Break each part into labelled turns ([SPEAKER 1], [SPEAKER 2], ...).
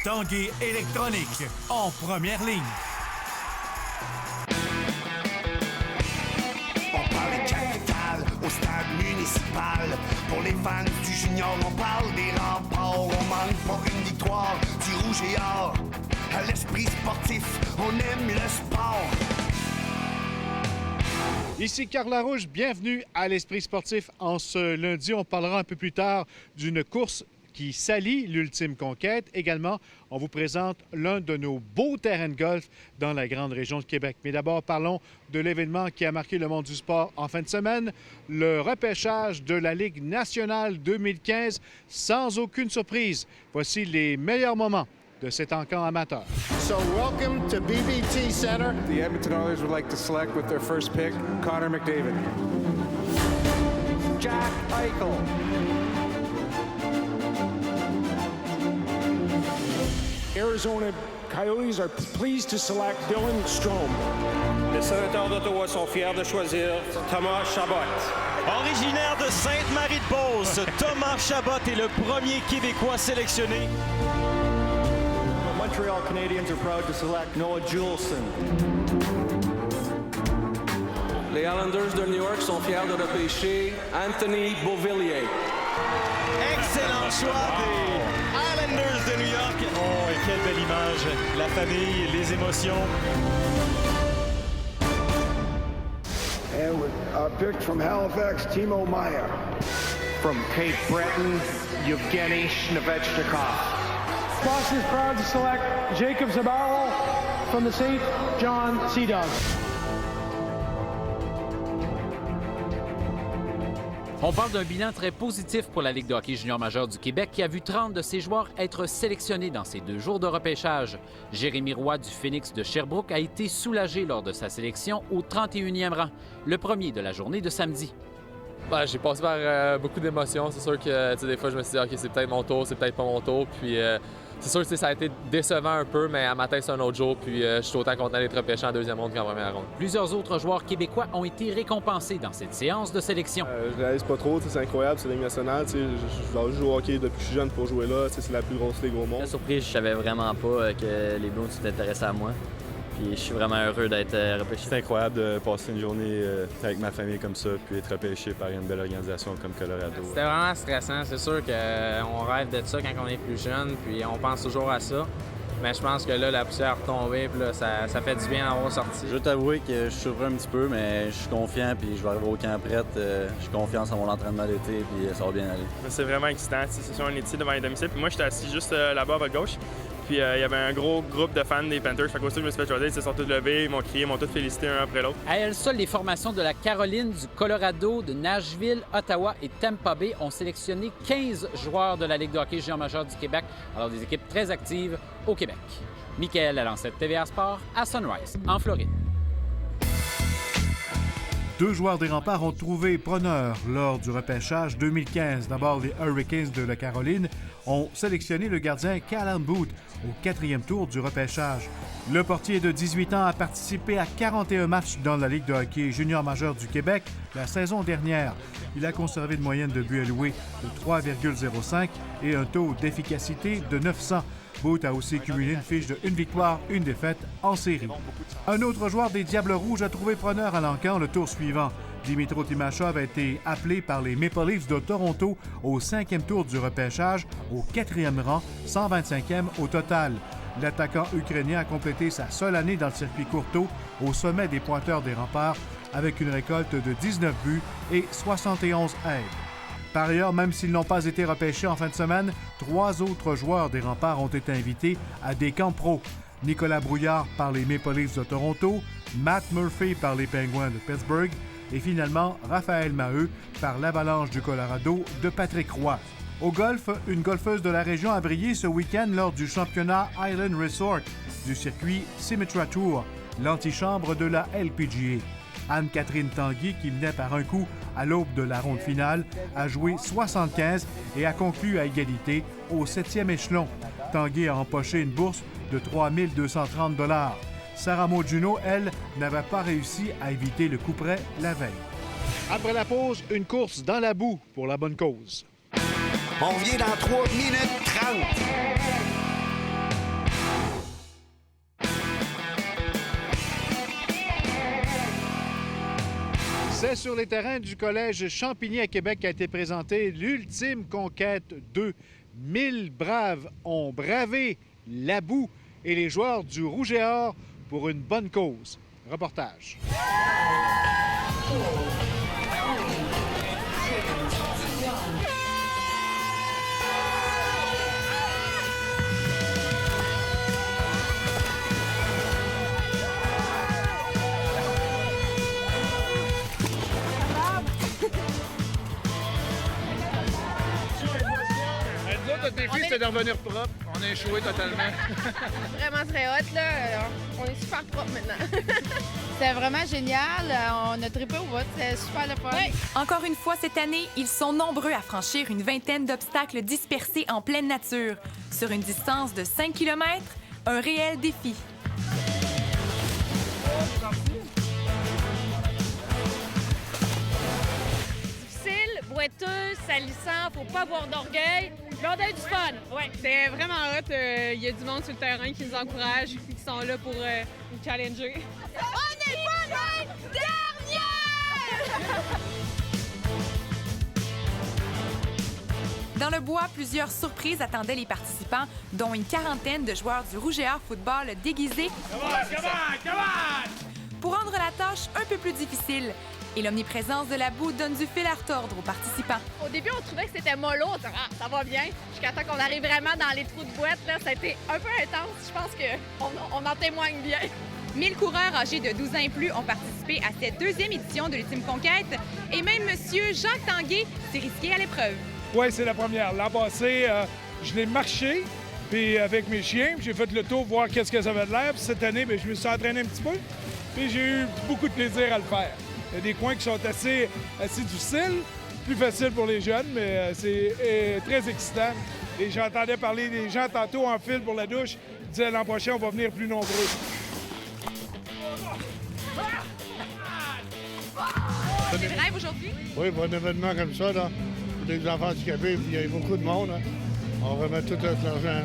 [SPEAKER 1] Tanguay électronique, en première ligne.
[SPEAKER 2] On parle de capitale au stade municipal. Pour les fans du junior, on parle des remparts. On manque pas une victoire du rouge et or. À l'esprit sportif, on aime le sport.
[SPEAKER 3] Ici Carl Larouche, bienvenue à l'Esprit sportif. En ce lundi, on parlera un peu plus tard d'une course qui salit l'ultime conquête. Également, on vous présente l'un de nos beaux terrains de golf dans la grande région de Québec. Mais d'abord, parlons de l'événement qui a marqué le monde du sport en fin de semaine, le repêchage de la Ligue nationale 2015. Sans aucune surprise, voici les meilleurs moments de cet encan amateur.
[SPEAKER 4] So welcome to BB&T Center.
[SPEAKER 5] The Edmonton Oilers would like to select with their first pick, Connor McDavid.
[SPEAKER 6] Jack Eichel.
[SPEAKER 7] Arizona Coyotes are pleased to select Dylan Strome.
[SPEAKER 8] Les Sénateurs d'Ottawa sont fiers de choisir Thomas Chabot.
[SPEAKER 9] Originaire de Sainte-Marie-de-Beauce, Thomas Chabot est le premier Québécois sélectionné.
[SPEAKER 6] Montreal Canadiens are proud to select Noah Juleson.
[SPEAKER 8] Les Islanders de New York sont fiers de repêcher Anthony Beauvillier.
[SPEAKER 9] Excellent choix des Islanders de New York. Oh, et quelle belle image. La famille, les émotions.
[SPEAKER 10] And with picked from Halifax, Timo Meier.
[SPEAKER 11] From Cape Breton, Yevgeny Shvechnikov.
[SPEAKER 12] Boston is proud to select Jacob Zabarro from the St. John Sea Dogs.
[SPEAKER 13] On parle d'un bilan très positif pour la Ligue de hockey junior majeur du Québec qui a vu 30 de ses joueurs être sélectionnés dans ces 2 jours de repêchage. Jérémy Roy du Phoenix de Sherbrooke a été soulagé lors de sa sélection au 31e rang, le premier de la journée de samedi.
[SPEAKER 14] J'ai passé par beaucoup d'émotions. C'est sûr que des fois, je me suis dit OK, c'est peut-être mon tour, c'est peut-être pas mon tour. Puis c'est sûr que ça a été décevant un peu, mais à matin, c'est un autre jour. Puis je suis autant content d'être repêché en deuxième ronde qu'en première ronde.
[SPEAKER 13] Plusieurs autres joueurs québécois ont été récompensés dans cette séance de sélection.
[SPEAKER 15] Je réalise pas trop, c'est incroyable, c'est la Ligue nationale. Je joue au hockey depuis que je suis jeune pour jouer là. C'est la plus grosse ligue au monde.
[SPEAKER 16] La surprise, je savais vraiment pas que les Blues s'étaient intéressés à moi. Puis je suis vraiment heureux d'être repêché.
[SPEAKER 17] C'est incroyable de passer une journée avec ma famille comme ça, puis être repêché par une belle organisation comme Colorado.
[SPEAKER 18] C'était vraiment stressant. C'est sûr qu'on rêve de ça quand on est plus jeune, puis on pense toujours à ça. Mais je pense que là, la poussière est retombée, puis là, ça fait du bien d'avoir sorti.
[SPEAKER 16] Je veux t'avouer que je suis surpris un petit peu, mais je suis confiant, puis je vais arriver au camp prête. Je suis confiant en mon entraînement d'été, puis ça va bien aller.
[SPEAKER 19] C'est vraiment excitant. C'est sûr, on est ici devant les domiciles. Puis moi, j'étais assis juste là-bas à votre gauche. Puis il y avait un gros groupe de fans des Panthers. Fait qu'aussi, je me suis fait choisir. Ils se sont tous levés, ils m'ont crié, ils m'ont tous félicité un après l'autre.
[SPEAKER 13] À elles seules, les formations de la Caroline, du Colorado, de Nashville, Ottawa et Tampa Bay ont sélectionné 15 joueurs de la Ligue de hockey junior majeur du Québec. Alors, des équipes très actives au Québec. Michael Lalancette, TVA Sport, à Sunrise, en Floride.
[SPEAKER 3] 2 joueurs des Remparts ont trouvé preneur lors du repêchage 2015. D'abord, les Hurricanes de la Caroline ont sélectionné le gardien Callum Booth au 4e tour du repêchage. Le portier de 18 ans a participé à 41 matchs dans la Ligue de hockey junior majeur du Québec la saison dernière. Il a conservé une moyenne de buts alloués de 3,05 et un taux d'efficacité de 900. Booth a aussi cumulé une fiche de 1 victoire, 1 défaite en série. Un autre joueur des Diables Rouges a trouvé preneur à l'encan le tour suivant. Dimitro Timashov a été appelé par les Maple Leafs de Toronto au 5e tour du repêchage, au 4e rang, 125e au total. L'attaquant ukrainien a complété sa seule année dans le circuit Courteau au sommet des pointeurs des Remparts avec une récolte de 19 buts et 71 aides. Par ailleurs, même s'ils n'ont pas été repêchés en fin de semaine, 3 autres joueurs des Remparts ont été invités à des camps pro. Nicolas Brouillard par les Maple Leafs de Toronto, Matt Murphy par les Penguins de Pittsburgh et finalement Raphaël Maheu par l'Avalanche du Colorado de Patrick Roy. Au golf, une golfeuse de la région a brillé ce week-end lors du championnat Island Resort du circuit Symetra Tour, l'antichambre de la LPGA. Anne-Catherine Tanguy, qui menait par un coup à l'aube de la ronde finale, a joué 75 et a conclu à égalité au 7e échelon. Tanguy a empoché une bourse de 3 230 $. Sarah Maud Juneau, elle, n'avait pas réussi à éviter le couperet la veille. Après la pause, une course dans la boue pour la bonne cause.
[SPEAKER 2] On revient dans 3 minutes 30.
[SPEAKER 3] C'est sur les terrains du Collège Champigny à Québec qu'a été présentée l'Ultime Conquête 2. 1000 braves ont bravé la boue et les joueurs du Rouge et Or pour une bonne cause. Reportage.
[SPEAKER 20] Notre défi, c'était de revenir propre. On a échoué totalement.
[SPEAKER 21] Vraiment très hot, là. On est super propre maintenant.
[SPEAKER 22] C'était vraiment génial. On a trippé au bout. C'était super le fun.
[SPEAKER 23] Oui. Encore une fois, cette année, ils sont nombreux à franchir une vingtaine d'obstacles dispersés en pleine nature. Sur une distance de 5 km, un réel défi.
[SPEAKER 24] Difficile, boiteux, salissant, faut pas avoir d'orgueil. Là, on a eu du fun. Ouais.
[SPEAKER 25] C'est vraiment hot. Il y a du monde sur le terrain qui nous encourage et qui sont là pour nous challenger.
[SPEAKER 24] On est pas dernière!
[SPEAKER 23] Dans le bois, plusieurs surprises attendaient les participants, dont une quarantaine de joueurs du Rouge et Or football déguisés pour rendre la tâche un peu plus difficile. Et l'omniprésence de la boue donne du fil à retordre aux participants.
[SPEAKER 21] Au début, on trouvait que c'était mollo. On disait, ça va bien. Jusqu'à temps qu'on arrive vraiment dans les trous de boîte, là, ça a été un peu intense. Je pense qu'on en témoigne bien.
[SPEAKER 23] 1000 coureurs âgés de 12 ans et plus ont participé à cette deuxième édition de l'Ultime Conquête. Et même Monsieur Jacques Tanguay s'est risqué à l'épreuve.
[SPEAKER 26] Oui, c'est la première. L'an passé, je l'ai marché puis avec mes chiens. J'ai fait le tour voir qu'est-ce que ça avait de l'air. Puis cette année, je me suis entraîné un petit peu. Puis j'ai eu beaucoup de plaisir à le faire. Il y a des coins qui sont assez difficiles, plus faciles pour les jeunes, mais c'est très excitant. Et j'entendais parler des gens tantôt en file pour la douche. Ils disaient l'an prochain, on va venir plus nombreux.
[SPEAKER 23] C'est le rêve aujourd'hui?
[SPEAKER 4] Oui, pour un événement comme ça, là, pour les enfants handicapés, il y a beaucoup de monde. Hein. On remet tout notre argent.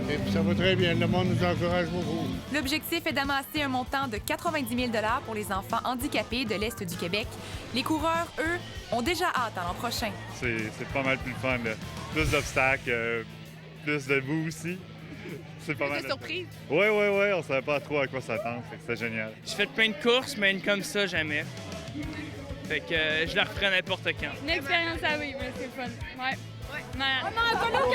[SPEAKER 4] Et puis ça va très bien. Le monde nous encourage beaucoup.
[SPEAKER 23] L'objectif est d'amasser un montant de 90 000 $ pour les enfants handicapés de l'Est du Québec. Les coureurs, eux, ont déjà hâte à l'an prochain.
[SPEAKER 27] C'est pas mal plus le fun. Là. Plus d'obstacles, plus de boue aussi. C'est pas mal
[SPEAKER 23] de surprises.
[SPEAKER 27] Oui. On savait pas trop à quoi s'attendre. C'était génial.
[SPEAKER 28] J'ai fait plein de courses, mais une comme ça, jamais. Fait que je la referai n'importe quand.
[SPEAKER 25] Une expérience à vivre, mais c'est fun. Ouais.
[SPEAKER 24] On a connu au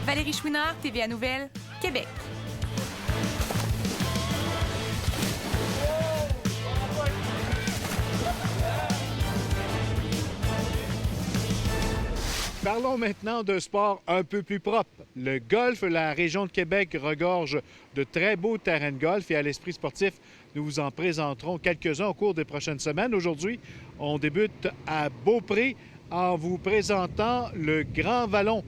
[SPEAKER 23] Valérie Chouinard, TVA Nouvelles, Québec.
[SPEAKER 3] Parlons maintenant de sport un peu plus propre. Le golf, la région de Québec regorge de très beaux terrains de golf et à l'Esprit sportif, nous vous en présenterons quelques-uns au cours des prochaines semaines. Aujourd'hui, on débute à Beaupré en vous présentant le Grand Vallon,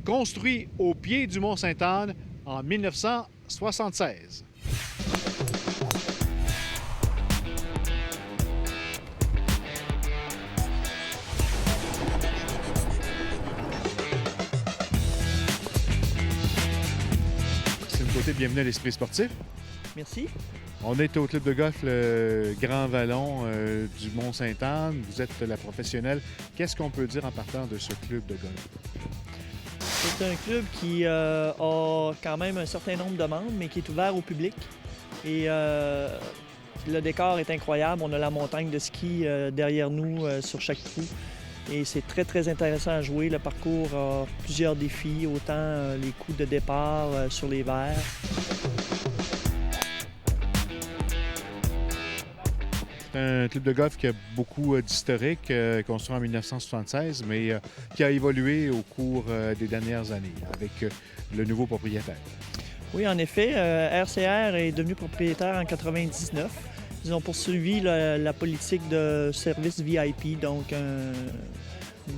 [SPEAKER 3] construit au pied du Mont-Sainte-Anne en 1976. Bienvenue à l'Esprit sportif.
[SPEAKER 29] Merci.
[SPEAKER 3] On est au club de golf le Grand Vallon du Mont-Sainte-Anne. Vous êtes la professionnelle. Qu'est-ce qu'on peut dire en partant de ce club de golf?
[SPEAKER 29] C'est un club qui a quand même un certain nombre de membres, mais qui est ouvert au public. Et le décor est incroyable. On a la montagne de ski derrière nous sur chaque trou. Et c'est très, très intéressant à jouer. Le parcours a plusieurs défis, autant les coups de départ sur les verts.
[SPEAKER 3] C'est un club de golf qui a beaucoup d'historique, construit en 1976, mais qui a évolué au cours des dernières années avec le nouveau propriétaire.
[SPEAKER 29] Oui, en effet, RCR est devenu propriétaire en 1999. Ils ont poursuivi la politique de service VIP, donc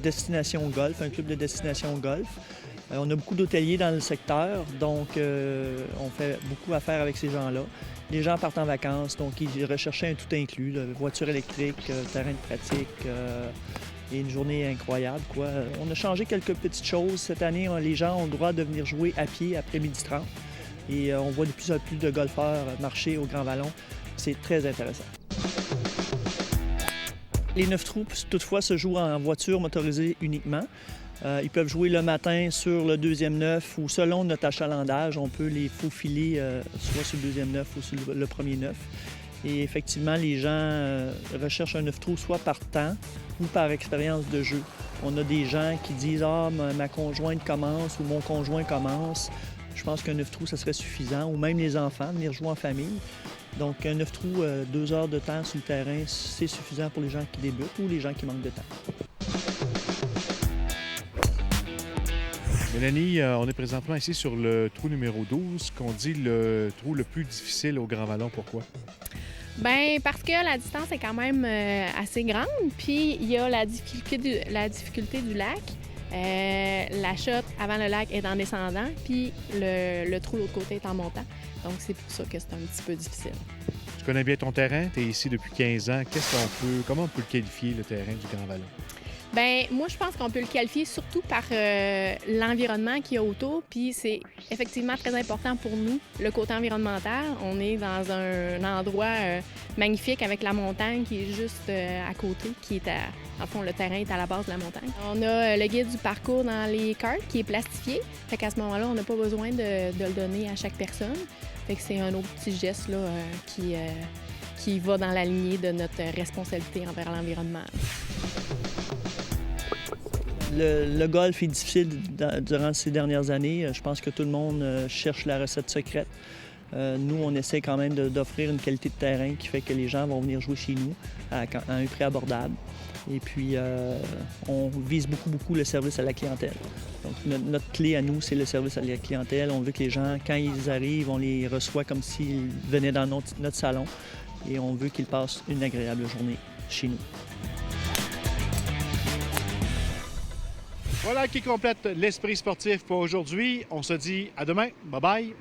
[SPEAKER 29] destination golf, un club de destination golf. On a beaucoup d'hôteliers dans le secteur, donc on fait beaucoup affaire avec ces gens-là. Les gens partent en vacances, donc ils recherchaient un tout inclus, voiture électrique, terrain de pratique, et une journée incroyable, quoi. On a changé quelques petites choses. Cette année, les gens ont le droit de venir jouer à pied après 12h30 et on voit de plus en plus de golfeurs marcher au Grand Vallon. C'est très intéressant. Les 9 trous, toutefois, se jouent en voiture motorisée uniquement. Ils peuvent jouer le matin sur le deuxième 9 ou selon notre achalandage, on peut les faufiler soit sur le deuxième 9 ou sur le premier 9. Et effectivement, les gens recherchent un 9 trous soit par temps ou par expérience de jeu. On a des gens qui disent « Ah, ma conjointe commence » ou « Mon conjoint commence ». Je pense qu'un 9 trous, ça serait suffisant, ou même les enfants, venir jouer en famille. Donc, un 9 trous, 2 heures de temps sur le terrain, c'est suffisant pour les gens qui débutent ou les gens qui manquent de temps.
[SPEAKER 3] Mélanie, on est présentement ici sur le trou numéro 12, qu'on dit le trou le plus difficile au Grand Vallon. Pourquoi?
[SPEAKER 21] Bien, parce que la distance est quand même assez grande, puis il y a la difficulté du lac. La shot avant le lac est en descendant, puis le trou de l'autre côté est en montant. Donc, c'est pour ça que c'est un petit peu difficile.
[SPEAKER 3] Tu connais bien ton terrain, tu es ici depuis 15 ans. Comment on peut le qualifier, le terrain du Grand Vallon?
[SPEAKER 21] Bien, moi, je pense qu'on peut le qualifier surtout par l'environnement qu'il y a autour, puis c'est effectivement très important pour nous, le côté environnemental. On est dans un endroit magnifique avec la montagne qui est juste à côté, en fond, le terrain est à la base de la montagne. On a le guide du parcours dans les cartes qui est plastifié, fait qu'à ce moment-là, on n'a pas besoin de le donner à chaque personne. Fait que c'est un autre petit geste là, qui va dans la lignée de notre responsabilité envers l'environnement.
[SPEAKER 29] Le golf est difficile durant ces dernières années. Je pense que tout le monde cherche la recette secrète. Nous, on essaie quand même d'offrir une qualité de terrain qui fait que les gens vont venir jouer chez nous à un prix abordable. Et puis, on vise beaucoup le service à la clientèle. Donc, notre clé à nous, c'est le service à la clientèle. On veut que les gens, quand ils arrivent, on les reçoit comme s'ils venaient dans notre salon. Et on veut qu'ils passent une agréable journée chez nous.
[SPEAKER 3] Voilà qui complète l'esprit sportif pour aujourd'hui. On se dit à demain. Bye bye.